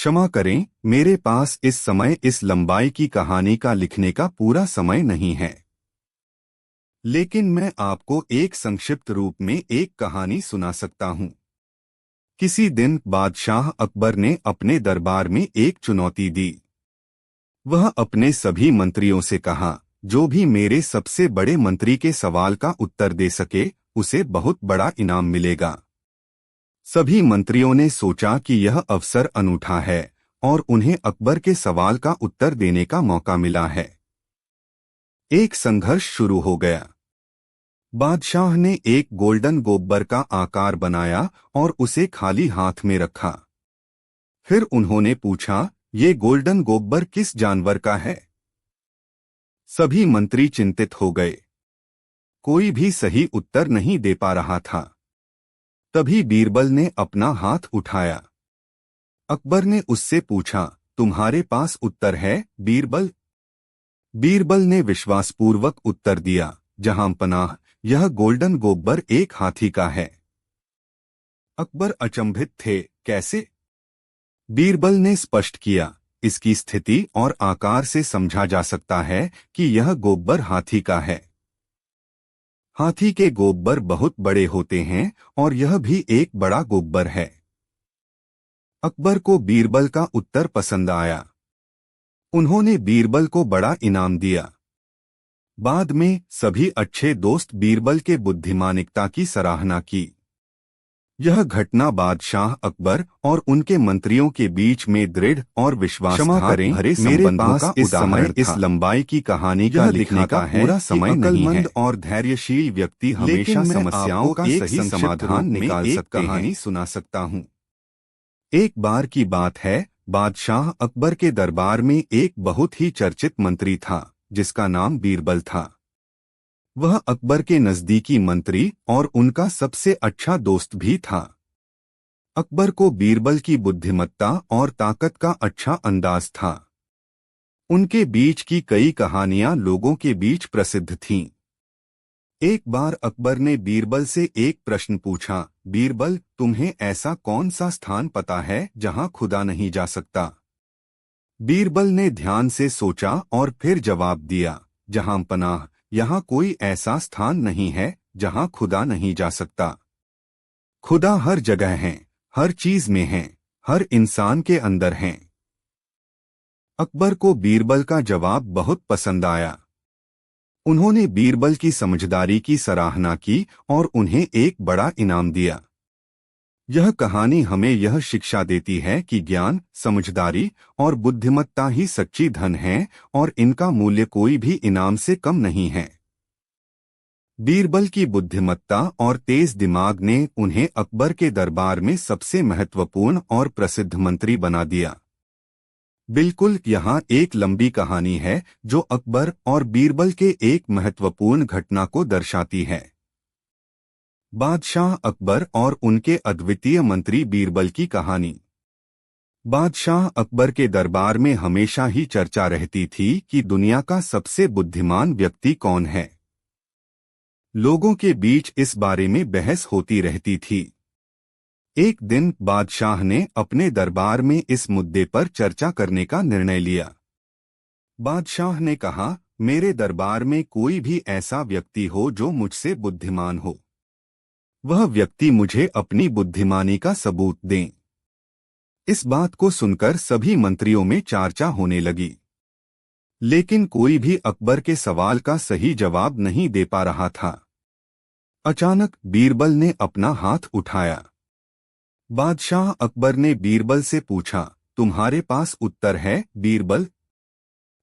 क्षमा करें, मेरे पास इस समय इस लंबाई की कहानी का लिखने का पूरा समय नहीं है, लेकिन मैं आपको एक संक्षिप्त रूप में एक कहानी सुना सकता हूं। किसी दिन बादशाह अकबर ने अपने दरबार में एक चुनौती दी। वह अपने सभी मंत्रियों से कहा, जो भी मेरे सबसे बड़े मंत्री के सवाल का उत्तर दे सके, उसे बहुत बड़ा इनाम मिलेगा। सभी मंत्रियों ने सोचा कि यह अवसर अनूठा है और उन्हें अकबर के सवाल का उत्तर देने का मौका मिला है। एक संघर्ष शुरू हो गया। बादशाह ने एक गोल्डन गोबर का आकार बनाया और उसे खाली हाथ में रखा। फिर उन्होंने पूछा, ये गोल्डन गोबर किस जानवर का है? सभी मंत्री चिंतित हो गए। कोई भी सही उत्तर नहीं दे पा रहा था। तभी बीरबल ने अपना हाथ उठाया। अकबर ने उससे पूछा, तुम्हारे पास उत्तर है बीरबल? बीरबल ने विश्वासपूर्वक उत्तर दिया, जहां पनाह, यह गोल्डन गोबर एक हाथी का है। अकबर अचंभित थे, कैसे? बीरबल ने स्पष्ट किया, इसकी स्थिति और आकार से समझा जा सकता है कि यह गोबर हाथी का है। हाथी के गोबर बहुत बड़े होते हैं और यह भी एक बड़ा गोबर है। अकबर को बीरबल का उत्तर पसंद आया। उन्होंने बीरबल को बड़ा इनाम दिया। बाद में सभी अच्छे दोस्त बीरबल के बुद्धिमानिकता की सराहना की। यह घटना बादशाह अकबर और उनके मंत्रियों के बीच में दृढ़ और विश्वासघात भरे संबंधों का इस समय इस लंबाई की कहानी का लिखने का पूरा समय नहीं है और धैर्यशील व्यक्ति हमेशा समस्याओं का सही समाधान निकाल सकते हैं। कहानी सुना सकता हूँ। एक बार की बात है, बादशाह अकबर के दरबार में एक बहुत ही चर्चित मंत्री था, जिसका नाम बीरबल था। वह अकबर के नजदीकी मंत्री और उनका सबसे अच्छा दोस्त भी था। अकबर को बीरबल की बुद्धिमत्ता और ताकत का अच्छा अंदाज था। उनके बीच की कई कहानियां लोगों के बीच प्रसिद्ध थीं। एक बार अकबर ने बीरबल से एक प्रश्न पूछा, बीरबल, तुम्हें ऐसा कौन सा स्थान पता है जहां खुदा नहीं जा सकता? बीरबल ने ध्यान से सोचा और फिर जवाब दिया, जहां पनाह, यहाँ कोई ऐसा स्थान नहीं है जहां खुदा नहीं जा सकता। खुदा हर जगह है, हर चीज में है, हर इंसान के अंदर है। अकबर को बीरबल का जवाब बहुत पसंद आया। उन्होंने बीरबल की समझदारी की सराहना की और उन्हें एक बड़ा इनाम दिया। यह कहानी हमें यह शिक्षा देती है कि ज्ञान, समझदारी और बुद्धिमत्ता ही सच्ची धन है और इनका मूल्य कोई भी इनाम से कम नहीं है। बीरबल की बुद्धिमत्ता और तेज दिमाग ने उन्हें अकबर के दरबार में सबसे महत्वपूर्ण और प्रसिद्ध मंत्री बना दिया। बिल्कुल, यहाँ एक लंबी कहानी है जो अकबर और बीरबल के एक महत्वपूर्ण घटना को दर्शाती है। बादशाह अकबर और उनके अद्वितीय मंत्री बीरबल की कहानी। बादशाह अकबर के दरबार में हमेशा ही चर्चा रहती थी कि दुनिया का सबसे बुद्धिमान व्यक्ति कौन है। लोगों के बीच इस बारे में बहस होती रहती थी। एक दिन बादशाह ने अपने दरबार में इस मुद्दे पर चर्चा करने का निर्णय लिया। बादशाह ने कहा, मेरे दरबार में कोई भी ऐसा व्यक्ति हो जो मुझसे बुद्धिमान हो। वह व्यक्ति मुझे अपनी बुद्धिमानी का सबूत दें। इस बात को सुनकर सभी मंत्रियों में चर्चा होने लगी, लेकिन कोई भी अकबर के सवाल का सही जवाब नहीं दे पा रहा था। अचानक बीरबल ने अपना हाथ उठाया। बादशाह अकबर ने बीरबल से पूछा, तुम्हारे पास उत्तर है बीरबल?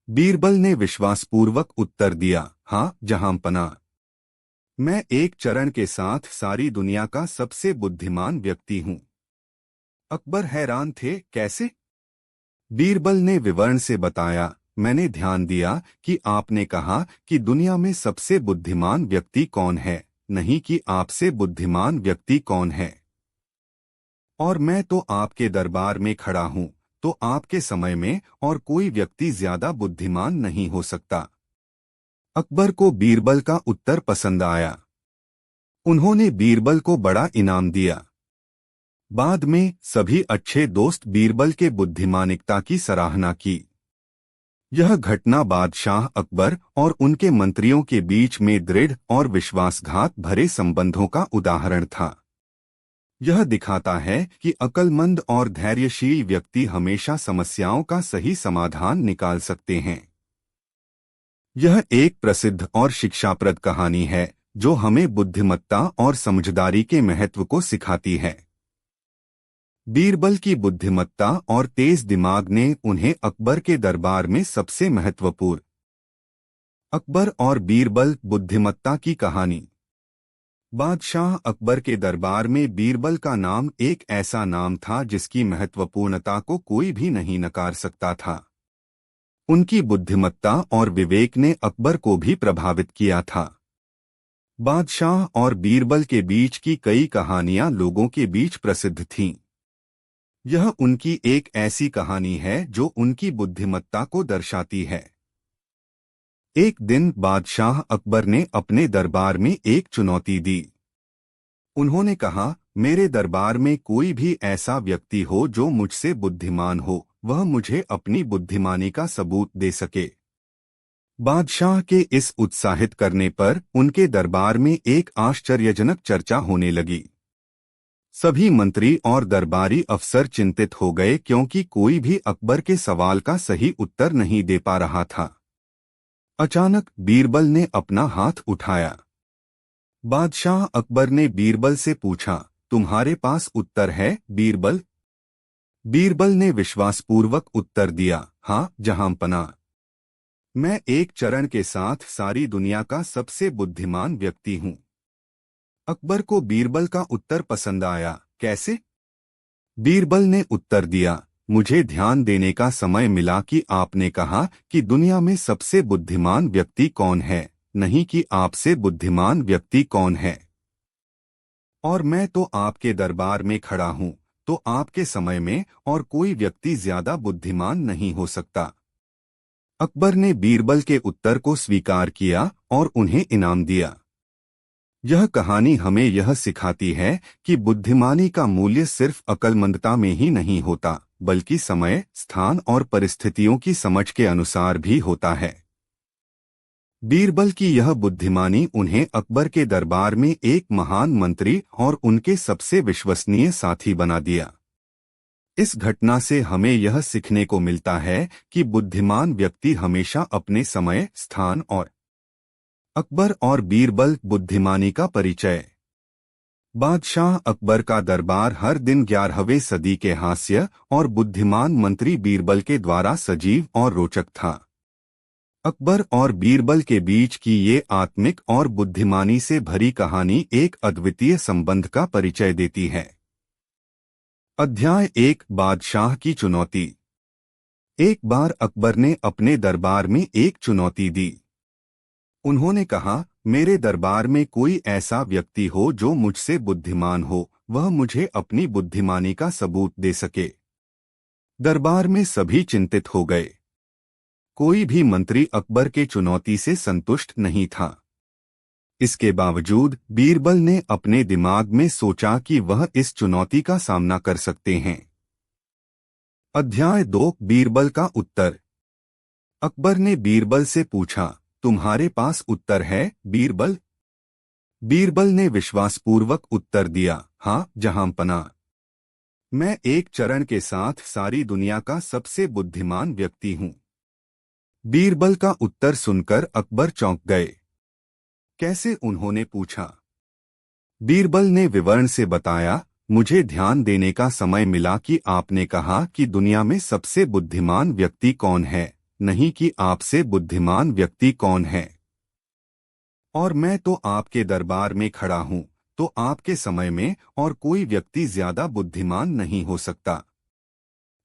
बीरबल ने विश्वासपूर्वक उत्तर दिया, हाँ जहां पनाह, मैं एक चरण के साथ सारी दुनिया का सबसे बुद्धिमान व्यक्ति हूं। अकबर हैरान थे, कैसे? बीरबल ने विवरण से बताया, मैंने ध्यान दिया कि आपने कहा कि दुनिया में सबसे बुद्धिमान व्यक्ति कौन है, नहीं कि आपसे बुद्धिमान व्यक्ति कौन है। और मैं तो आपके दरबार में खड़ा हूं, तो आपके समय में और कोई व्यक्ति ज्यादा बुद्धिमान नहीं हो सकता। अकबर को बीरबल का उत्तर पसंद आया। उन्होंने बीरबल को बड़ा इनाम दिया। बाद में सभी अच्छे दोस्त बीरबल के बुद्धिमानिकता की सराहना की। यह घटना बादशाह अकबर और उनके मंत्रियों के बीच में दृढ़ और विश्वासघात भरे संबंधों का उदाहरण था। यह दिखाता है कि अक्लमंद और धैर्यशील व्यक्ति हमेशा समस्याओं का सही समाधान निकाल सकते हैं। यह एक प्रसिद्ध और शिक्षाप्रद कहानी है जो हमें बुद्धिमत्ता और समझदारी के महत्व को सिखाती है। बीरबल की बुद्धिमत्ता और तेज दिमाग ने उन्हें अकबर के दरबार में सबसे महत्वपूर्ण। अकबर और बीरबल बुद्धिमत्ता की कहानी। बादशाह अकबर के दरबार में बीरबल का नाम एक ऐसा नाम था जिसकी महत्वपूर्णता को कोई भी नहीं नकार सकता था। उनकी बुद्धिमत्ता और विवेक ने अकबर को भी प्रभावित किया था। बादशाह और बीरबल के बीच की कई कहानियां लोगों के बीच प्रसिद्ध थीं। यह उनकी एक ऐसी कहानी है जो उनकी बुद्धिमत्ता को दर्शाती है। एक दिन बादशाह अकबर ने अपने दरबार में एक चुनौती दी। उन्होंने कहा, मेरे दरबार में कोई भी ऐसा व्यक्ति हो जो मुझसे बुद्धिमान हो, वह मुझे अपनी बुद्धिमानी का सबूत दे सके। बादशाह के इस उत्साहित करने पर उनके दरबार में एक आश्चर्यजनक चर्चा होने लगी। सभी मंत्री और दरबारी अफसर चिंतित हो गए क्योंकि कोई भी अकबर के सवाल का सही उत्तर नहीं दे पा रहा था। अचानक बीरबल ने अपना हाथ उठाया। बादशाह अकबर ने बीरबल से पूछा, तुम्हारे पास उत्तर है बीरबल? बीरबल ने विश्वासपूर्वक उत्तर दिया, हाँ जहांपना। मैं एक चरण के साथ सारी दुनिया का सबसे बुद्धिमान व्यक्ति हूँ। अकबर को बीरबल का उत्तर पसंद आया। कैसे? बीरबल ने उत्तर दिया, मुझे ध्यान देने का समय मिला कि आपने कहा कि दुनिया में सबसे बुद्धिमान व्यक्ति कौन है, नहीं कि आपसे बुद्धिमान व्यक्ति कौन है। और मैं तो आपके दरबार में खड़ा हूँ, तो आपके समय में और कोई व्यक्ति ज्यादा बुद्धिमान नहीं हो सकता। अकबर ने बीरबल के उत्तर को स्वीकार किया और उन्हें इनाम दिया। यह कहानी हमें यह सिखाती है कि बुद्धिमानी का मूल्य सिर्फ अक्लमंदता में ही नहीं होता, बल्कि समय, स्थान और परिस्थितियों की समझ के अनुसार भी होता है। बीरबल की यह बुद्धिमानी उन्हें अकबर के दरबार में एक महान मंत्री और उनके सबसे विश्वसनीय साथी बना दिया। इस घटना से हमें यह सीखने को मिलता है कि बुद्धिमान व्यक्ति हमेशा अपने समय, स्थान और अकबर और बीरबल बुद्धिमानी का परिचय। बादशाह अकबर का दरबार हर दिन 11वीं सदी के हास्य और बुद्धिमान मंत्री बीरबल के द्वारा सजीव और रोचक था। अकबर और बीरबल के बीच की ये आत्मिक और बुद्धिमानी से भरी कहानी एक अद्वितीय संबंध का परिचय देती है। अध्याय 1, बादशाह की चुनौती। एक बार अकबर ने अपने दरबार में एक चुनौती दी। उन्होंने कहा, मेरे दरबार में कोई ऐसा व्यक्ति हो जो मुझसे बुद्धिमान हो, वह मुझे अपनी बुद्धिमानी का सबूत दे सके। दरबार में सभी चिंतित हो गए। कोई भी मंत्री अकबर के चुनौती से संतुष्ट नहीं था। इसके बावजूद बीरबल ने अपने दिमाग में सोचा कि वह इस चुनौती का सामना कर सकते हैं। अध्याय 2, बीरबल का उत्तर। अकबर ने बीरबल से पूछा, तुम्हारे पास उत्तर है बीरबल? बीरबल ने विश्वासपूर्वक उत्तर दिया, हाँ जहांपना। मैं एक चरण के साथ सारी दुनिया का सबसे बुद्धिमान व्यक्ति हूँ। बीरबल का उत्तर सुनकर अकबर चौंक गए। कैसे? उन्होंने पूछा। बीरबल ने विवरण से बताया, मुझे ध्यान देने का समय मिला कि आपने कहा कि दुनिया में सबसे बुद्धिमान व्यक्ति कौन है, नहीं कि आपसे बुद्धिमान व्यक्ति कौन है। और मैं तो आपके दरबार में खड़ा हूँ, तो आपके समय में और कोई व्यक्ति ज्यादा बुद्धिमान नहीं हो सकता।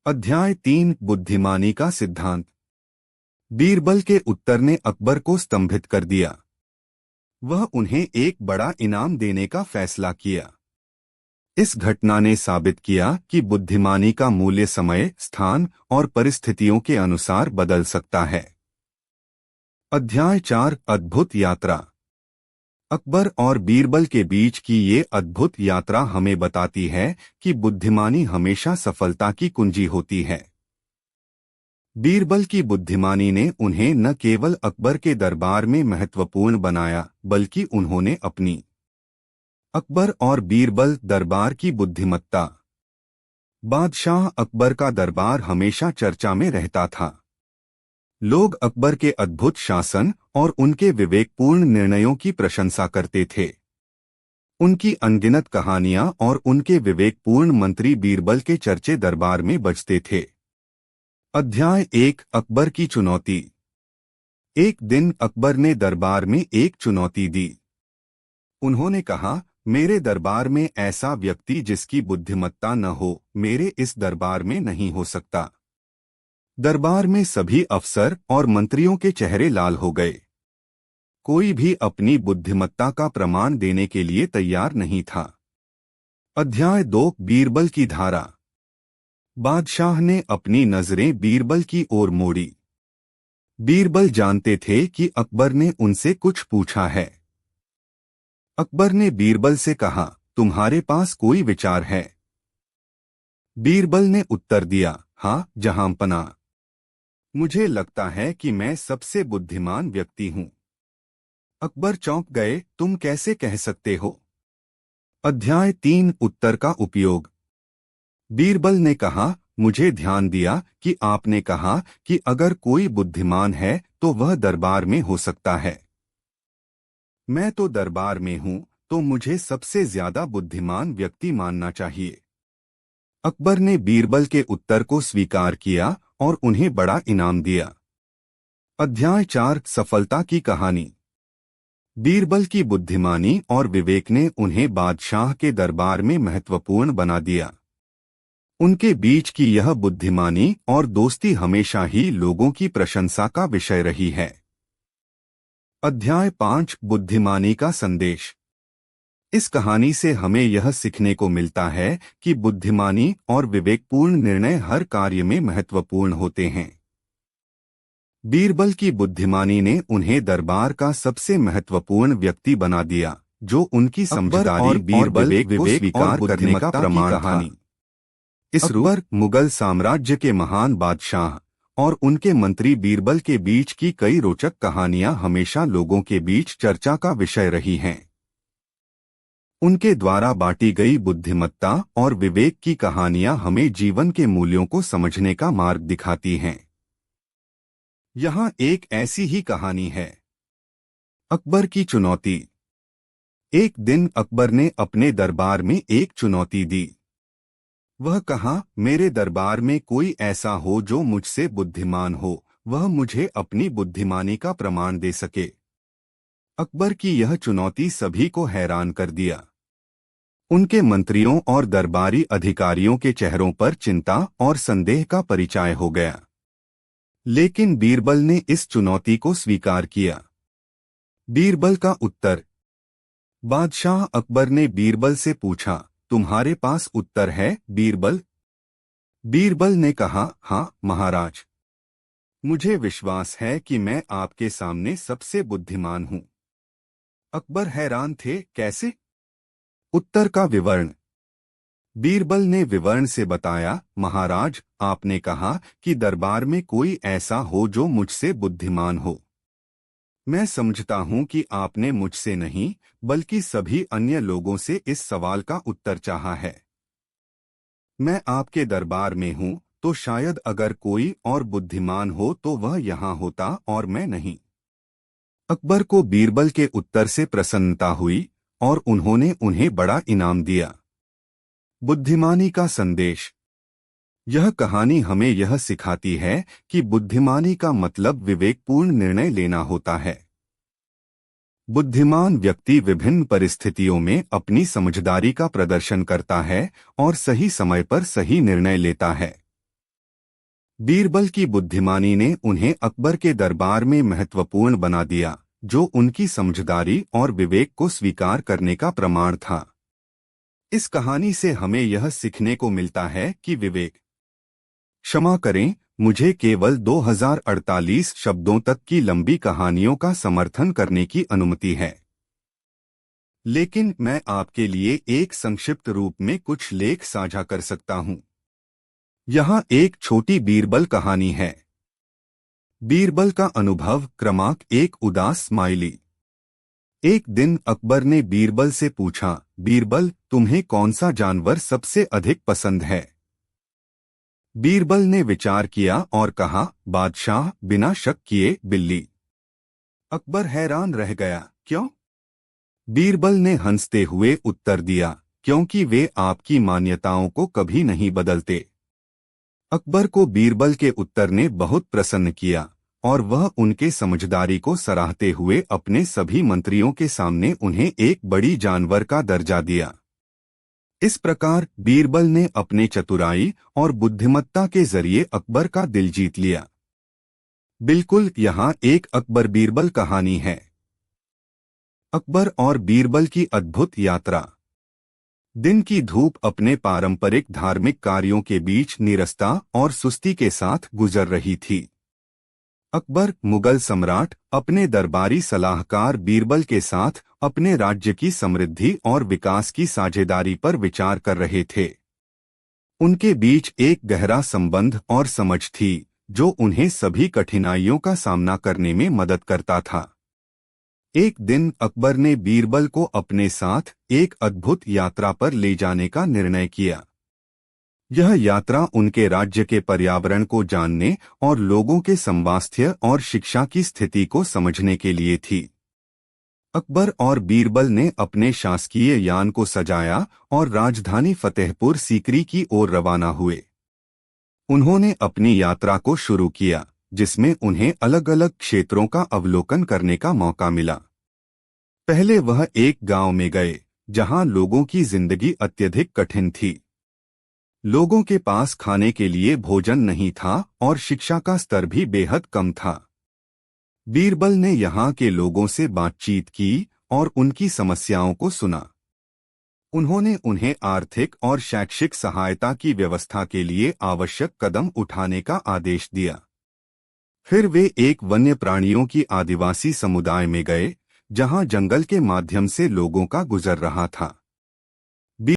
अध्याय 3, बुद्धिमानी का सिद्धांत। बीरबल के उत्तर ने अकबर को स्तंभित कर दिया। वह उन्हें एक बड़ा इनाम देने का फैसला किया। इस घटना ने साबित किया कि बुद्धिमानी का मूल्य समय, स्थान और परिस्थितियों के अनुसार बदल सकता है। अध्याय 4, अद्भुत यात्रा। अकबर और बीरबल के बीच की ये अद्भुत यात्रा हमें बताती है कि बुद्धिमानी हमेशा सफलता की कुंजी होती है। बीरबल की बुद्धिमानी ने उन्हें न केवल अकबर के दरबार में महत्वपूर्ण बनाया, बल्कि उन्होंने अपनी अकबर और बीरबल दरबार की बुद्धिमत्ता। बादशाह अकबर का दरबार हमेशा चर्चा में रहता था। लोग अकबर के अद्भुत शासन और उनके विवेकपूर्ण निर्णयों की प्रशंसा करते थे। उनकी अनगिनत कहानियां और उनके विवेकपूर्ण मंत्री बीरबल के चर्चे दरबार में बजते थे। अध्याय 1 अकबर की चुनौती। एक दिन अकबर ने दरबार में एक चुनौती दी। उन्होंने कहा, मेरे दरबार में ऐसा व्यक्ति जिसकी बुद्धिमत्ता न हो, मेरे इस दरबार में नहीं हो सकता। दरबार में सभी अफसर और मंत्रियों के चेहरे लाल हो गए। कोई भी अपनी बुद्धिमत्ता का प्रमाण देने के लिए तैयार नहीं था। अध्याय 2 बीरबल की धारा। बादशाह ने अपनी नजरें बीरबल की ओर मोड़ी। बीरबल जानते थे कि अकबर ने उनसे कुछ पूछा है। अकबर ने बीरबल से कहा, तुम्हारे पास कोई विचार है? बीरबल ने उत्तर दिया, हाँ जहांपना। मुझे लगता है कि मैं सबसे बुद्धिमान व्यक्ति हूं। अकबर चौंक गए, तुम कैसे कह सकते हो? अध्याय 3 उत्तर का उपयोग। बीरबल ने कहा, मुझे ध्यान दिया कि आपने कहा कि अगर कोई बुद्धिमान है तो वह दरबार में हो सकता है। मैं तो दरबार में हूं, तो मुझे सबसे ज्यादा बुद्धिमान व्यक्ति मानना चाहिए। अकबर ने बीरबल के उत्तर को स्वीकार किया और उन्हें बड़ा इनाम दिया। अध्याय 4 सफलता की कहानी। बीरबल की बुद्धिमानी और विवेक ने उन्हें बादशाह के दरबार में महत्वपूर्ण बना दिया। उनके बीच की यह बुद्धिमानी और दोस्ती हमेशा ही लोगों की प्रशंसा का विषय रही है। अध्याय 5 बुद्धिमानी का संदेश। इस कहानी से हमें यह सीखने को मिलता है कि बुद्धिमानी और विवेकपूर्ण निर्णय हर कार्य में महत्वपूर्ण होते हैं। बीरबल की बुद्धिमानी ने उन्हें दरबार का सबसे महत्वपूर्ण व्यक्ति बना दिया, जो उनकी समझदारी और बीरबल विवेक स्वीकार करने का प्रमाण था। इस अकबर मुगल साम्राज्य के महान बादशाह और उनके मंत्री बीरबल के बीच की कई रोचक कहानियां हमेशा लोगों के बीच चर्चा का विषय रही हैं। उनके द्वारा बांटी गई बुद्धिमत्ता और विवेक की कहानियां हमें जीवन के मूल्यों को समझने का मार्ग दिखाती हैं। यहाँ एक ऐसी ही कहानी है। अकबर की चुनौती। एक दिन अकबर ने अपने दरबार में एक चुनौती दी। वह कहा, मेरे दरबार में कोई ऐसा हो जो मुझसे बुद्धिमान हो, वह मुझे अपनी बुद्धिमानी का प्रमाण दे सके। अकबर की यह चुनौती सभी को हैरान कर दिया। उनके मंत्रियों और दरबारी अधिकारियों के चेहरों पर चिंता और संदेह का परिचय हो गया। लेकिन बीरबल ने इस चुनौती को स्वीकार किया। बीरबल का उत्तर। बादशाह अकबर ने बीरबल से पूछा, तुम्हारे पास उत्तर है बीरबल? बीरबल ने कहा, हाँ महाराज। मुझे विश्वास है कि मैं आपके सामने सबसे बुद्धिमान हूं। अकबर हैरान थे, कैसे? उत्तर का विवरण। बीरबल ने विवरण से बताया, महाराज, आपने कहा कि दरबार में कोई ऐसा हो जो मुझसे बुद्धिमान हो। मैं समझता हूं कि आपने मुझसे नहीं, बल्कि सभी अन्य लोगों से इस सवाल का उत्तर चाहा है। मैं आपके दरबार में हूं, तो शायद अगर कोई और बुद्धिमान हो तो वह यहां होता और मैं नहीं। अकबर को बीरबल के उत्तर से प्रसन्नता हुई और उन्होंने उन्हें बड़ा इनाम दिया। बुद्धिमानी का संदेश। यह कहानी हमें यह सिखाती है कि बुद्धिमानी का मतलब विवेकपूर्ण निर्णय लेना होता है। बुद्धिमान व्यक्ति विभिन्न परिस्थितियों में अपनी समझदारी का प्रदर्शन करता है और सही समय पर सही निर्णय लेता है। बीरबल की बुद्धिमानी ने उन्हें अकबर के दरबार में महत्वपूर्ण बना दिया, जो उनकी समझदारी और विवेक को स्वीकार करने का प्रमाण था। इस कहानी से हमें यह सीखने को मिलता है कि विवेक। क्षमा करें, मुझे केवल 2048 शब्दों तक की लंबी कहानियों का समर्थन करने की अनुमति है। लेकिन मैं आपके लिए एक संक्षिप्त रूप में कुछ लेख साझा कर सकता हूं। यहाँ एक छोटी बीरबल कहानी है। बीरबल का अनुभव क्रमांक 1 उदास स्माइली। एक दिन अकबर ने बीरबल से पूछा, बीरबल तुम्हें कौन सा जानवर सबसे अधिक पसंद है? बीरबल ने विचार किया और कहा, बादशाह, बिना शक किए बिल्ली। अकबर हैरान रह गया, क्यों? बीरबल ने हंसते हुए उत्तर दिया, क्योंकि वे आपकी मान्यताओं को कभी नहीं बदलते। अकबर को बीरबल के उत्तर ने बहुत प्रसन्न किया और वह उनके समझदारी को सराहते हुए अपने सभी मंत्रियों के सामने उन्हें एक बड़ी जानवर का दर्जा दिया। इस प्रकार बीरबल ने अपने चतुराई और बुद्धिमत्ता के जरिए अकबर का दिल जीत लिया। बिल्कुल, यहाँ एक अकबर बीरबल कहानी है। अकबर और बीरबल की अद्भुत यात्रा। दिन की धूप अपने पारंपरिक धार्मिक कार्यों के बीच नीरसता और सुस्ती के साथ गुजर रही थी। अकबर, मुगल सम्राट, अपने दरबारी सलाहकार बीरबल के साथ अपने राज्य की समृद्धि और विकास की साझेदारी पर विचार कर रहे थे। उनके बीच एक गहरा संबंध और समझ थी जो उन्हें सभी कठिनाइयों का सामना करने में मदद करता था। एक दिन अकबर ने बीरबल को अपने साथ एक अद्भुत यात्रा पर ले जाने का निर्णय किया। यह यात्रा उनके राज्य के पर्यावरण को जानने और लोगों के स्वास्थ्य और शिक्षा की स्थिति को समझने के लिए थी। अकबर और बीरबल ने अपने शासकीय यान को सजाया और राजधानी फतेहपुर सीकरी की ओर रवाना हुए। उन्होंने अपनी यात्रा को शुरू किया, जिसमें उन्हें अलग अलग क्षेत्रों का अवलोकन करने का मौका मिला। पहले वह एक गांव में गए, जहां लोगों की जिंदगी अत्यधिक कठिन थी। लोगों के पास खाने के लिए भोजन नहीं था और शिक्षा का स्तर भी बेहद कम था। बीरबल ने यहाँ के लोगों से बातचीत की और उनकी समस्याओं को सुना। उन्होंने उन्हें आर्थिक और शैक्षिक सहायता की व्यवस्था के लिए आवश्यक कदम उठाने का आदेश दिया। फिर वे एक वन्य प्राणियों की आदिवासी समुदाय में गए, जहां जंगल के माध्यम से लोगों का गुजर रहा था।